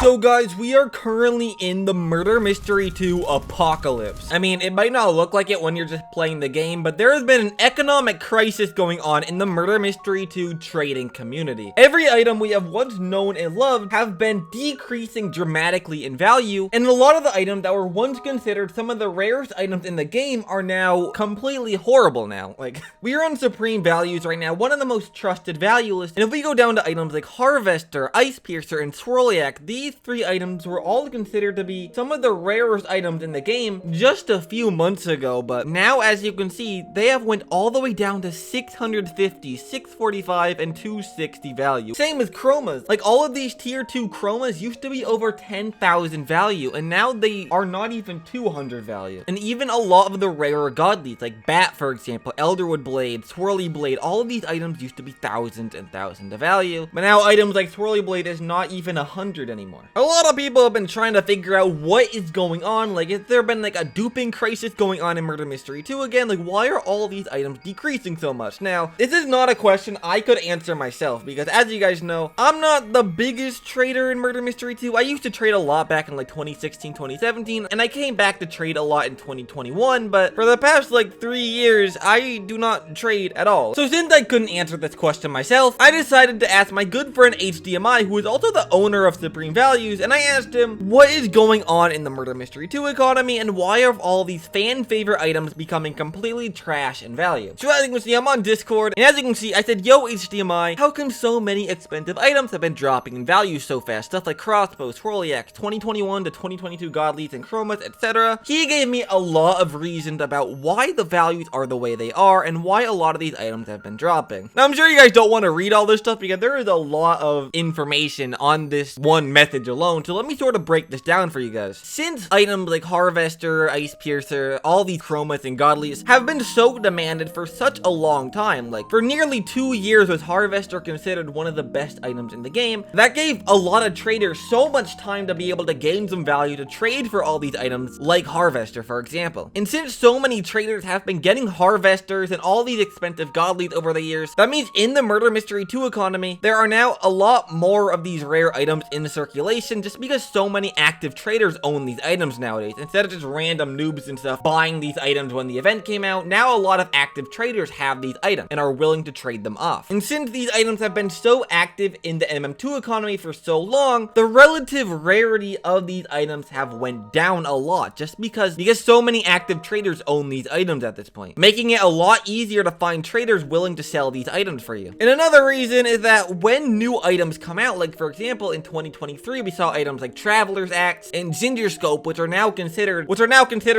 So guys, we are currently in the Murder Mystery 2 apocalypse. I mean, it might not look like it when you're just playing the game, but there has been an economic crisis going on in the Murder Mystery 2 trading community. Every item we have once known and loved have been decreasing dramatically in value, and a lot of the items that were once considered some of the rarest items in the game are now completely horrible now. Like, we are on Supreme Values right now, one of the most trusted value lists, and if we go down to items like Harvester, Ice Piercer, and Swirliac, these three items were all considered to be some of the rarest items in the game just a few months ago, but now, as you can see, they have went all the way down to 650, 645, and 260 value. Same as chromas. Like, all of these tier 2 chromas used to be over 10,000 value, and now they are not even 200 value. And even a lot of the rarer godlies, like Bat, for example, Elderwood Blade, Swirly Blade, all of these items used to be thousands and thousands of value, but now items like Swirly Blade is not even 100 anymore. A lot of people have been trying to figure out what is going on. Like, has there been like a duping crisis going on in Murder Mystery 2 again? Like, why are all these items decreasing so much? Now, this is not a question I could answer myself, because as you guys know, I'm not the biggest trader in Murder Mystery 2. I used to trade a lot back in like 2016, 2017, and I came back to trade a lot in 2021, but for the past like 3 years, I do not trade at all. So since I couldn't answer this question myself, I decided to ask my good friend HDMI, who is also the owner of Supreme Values, and I asked him what is going on in the Murder Mystery 2 economy and why are all these fan favorite items becoming completely trash in value. So as you can see, I'm on Discord, and as you can see, I said, yo HDMI, how come so many expensive items have been dropping in value so fast? Stuff like crossbows, Swirliacs, 2021 to 2022 godlies and chromas, etc. He gave me a lot of reasons about why the values are the way they are and why a lot of these items have been dropping. Now, I'm sure you guys don't want to read all this stuff because there is a lot of information on this one message alone, so let me sort of break this down for you guys. Since items like Harvester, Ice Piercer, all these chromas and godlies have been so demanded for such a long time, like for nearly 2 years was Harvester considered one of the best items in the game, that gave a lot of traders so much time to be able to gain some value to trade for all these items like Harvester, for example. And since so many traders have been getting Harvesters and all these expensive godlies over the years, that means in the Murder Mystery 2 economy, there are now a lot more of these rare items in circulation just because so many active traders own these items nowadays. Instead of just random noobs and stuff buying these items when the event came out, now a lot of active traders have these items and are willing to trade them off. And since these items have been so active in the MM2 economy for so long, the relative rarity of these items have went down a lot just because so many active traders own these items at this point, making it a lot easier to find traders willing to sell these items for you. And another reason is that when new items come out, like for example in 2023 we saw items like Traveler's Axe and Ginger Scope, which are now considered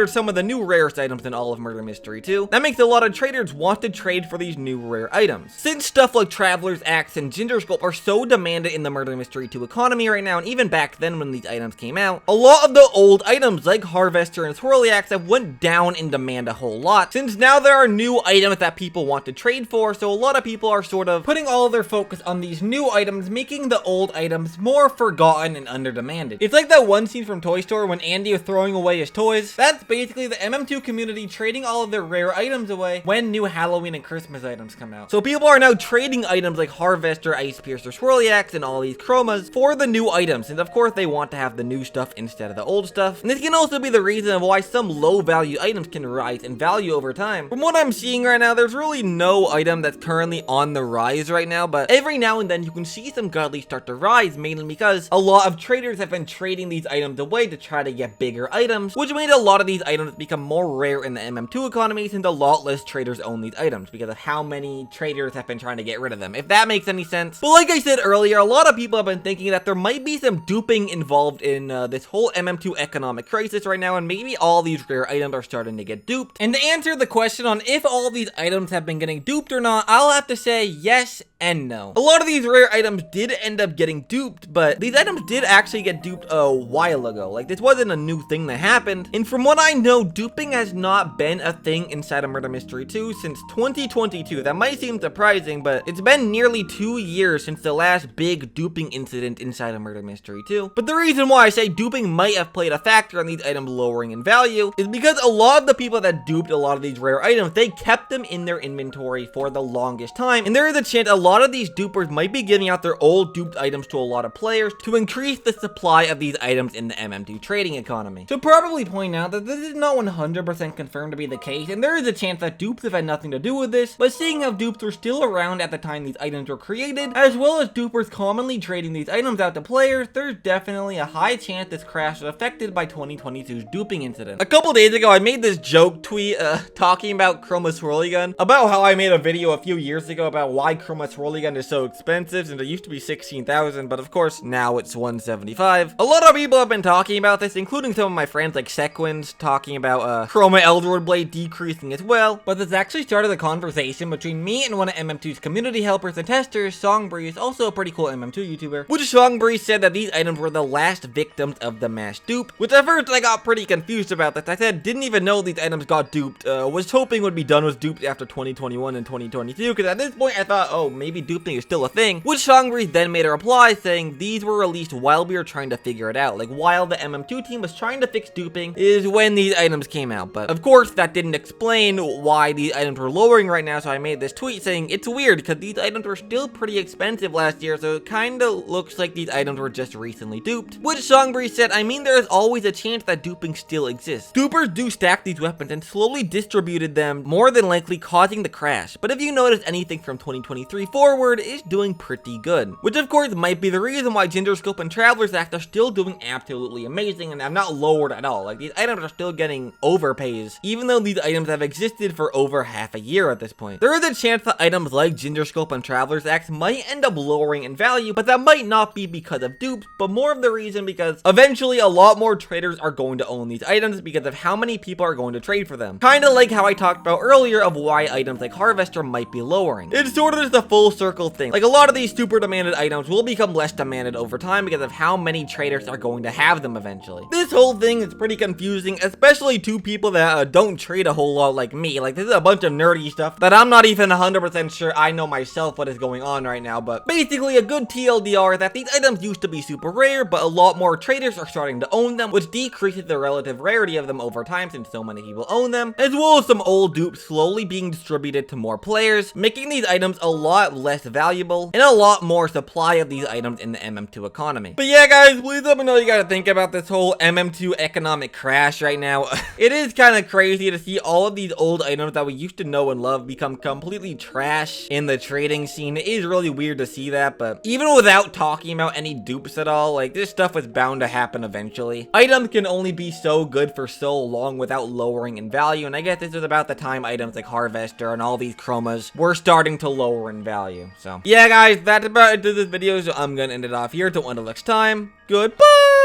some of the new rarest items in all of Murder Mystery 2. That makes a lot of traders want to trade for these new rare items. Since stuff like Traveler's Axe and Ginger Scope are so demanded in the Murder Mystery 2 economy right now, and even back then when these items came out, a lot of the old items like Harvester and Swirliacs have went down in demand a whole lot, since now there are new items that people want to trade for, so a lot of people are sort of putting all of their focus on these new items, making the old items more forgotten and under demanded. It's like that one scene from Toy Story when Andy is throwing away his toys. That's basically the MM2 community trading all of their rare items away when new Halloween and Christmas items come out. So people are now trading items like Harvester, Ice Piercer, Swirliacs, and all these chromas for the new items, and of course they want to have the new stuff instead of the old stuff. And this can also be the reason of why some low value items can rise in value over time. From what I'm seeing right now, there's really no item that's currently on the rise right now, but every now and then you can see some godlies start to rise, mainly because a lot of traders have been trading these items away to try to get bigger items, which made a lot of these items become more rare in the MM2 economy since a lot less traders own these items because of how many traders have been trying to get rid of them, if that makes any sense. But like I said earlier, a lot of people have been thinking that there might be some duping involved in this whole MM2 economic crisis right now, and maybe all these rare items are starting to get duped. And to answer the question on if all these items have been getting duped or not, I'll have to say yes and no. A lot of these rare items did end up getting duped, but these items did actually get duped a while ago. Like, this wasn't a new thing that happened. And from what I know, duping has not been a thing inside of Murder Mystery 2 since 2022. That might seem surprising, but it's been nearly 2 years since the last big duping incident inside of Murder Mystery 2. But the reason why I say duping might have played a factor on these items lowering in value is because a lot of the people that duped a lot of these rare items, they kept them in their inventory for the longest time, and there is a chance a lot of these dupers might be giving out their old duped items to a lot of players to encourage increase the supply of these items in the MM2 trading economy. So probably point out that this is not 100% confirmed to be the case, and there is a chance that dupes have had nothing to do with this, but seeing how dupes were still around at the time these items were created, as well as dupers commonly trading these items out to players, there's definitely a high chance this crash was affected by 2022's duping incident. A couple days ago, I made this joke tweet talking about Chroma Swirly Gun, about how I made a video a few years ago about why Chroma Swirly Gun is so expensive, and it used to be 16,000, but of course now it's 175. A lot of people have been talking about this, including some of my friends like Sequins, talking about Chroma Eldroid Blade decreasing as well, but this actually started a conversation between me and one of MM2's community helpers and testers, Songbreeze, also a pretty cool MM2 YouTuber, which Songbreeze said that these items were the last victims of the mass dupe, which at first I got pretty confused about this. I said, didn't even know these items got duped, was hoping would be done with dupes after 2021 and 2022, because at this point I thought, oh, maybe duping is still a thing, which Songbreeze then made a reply saying these were released while we were trying to figure it out, like while the MM2 team was trying to fix duping is when these items came out, but of course that didn't explain why these items were lowering right now, so I made this tweet saying it's weird because these items were still pretty expensive last year, so it kinda looks like these items were just recently duped, which Songbreeze said, I mean there is always a chance that duping still exists. Dupers do stack these weapons and slowly distributed them, more than likely causing the crash, but if you notice anything from 2023 forward, it's doing pretty good, which of course might be the reason why Gingerscope and Traveler's Act are still doing absolutely amazing and have not lowered at all. Like, these items are still getting overpays, even though these items have existed for over half a year at this point. There is a chance that items like Gingerscope and Traveler's Act might end up lowering in value, but that might not be because of dupes, but more of the reason because eventually a lot more traders are going to own these items because of how many people are going to trade for them. Kinda like how I talked about earlier of why items like Harvester might be lowering. It's sort of just a full circle thing. Like, a lot of these super demanded items will become less demanded over time because of how many traders are going to have them eventually. This whole thing is pretty confusing, especially to people that don't trade a whole lot like me. Like, this is a bunch of nerdy stuff that I'm not even 100% sure I know myself what is going on right now, but basically a good TLDR is that these items used to be super rare, but a lot more traders are starting to own them, which decreases the relative rarity of them over time since so many people own them, as well as some old dupes slowly being distributed to more players, making these items a lot less valuable and a lot more supply of these items in the MM2 economy. But yeah, guys, please let me know what you gotta think about this whole MM2 economic crash right now. It is kind of crazy to see all of these old items that we used to know and love become completely trash in the trading scene. It is really weird to see that, but even without talking about any dupes at all, like, this stuff was bound to happen eventually. Items can only be so good for so long without lowering in value, and I guess this is about the time items like Harvester and all these chromas were starting to lower in value. So yeah, guys, that's about it to this video, so I'm gonna end it off here. Till until next time, goodbye!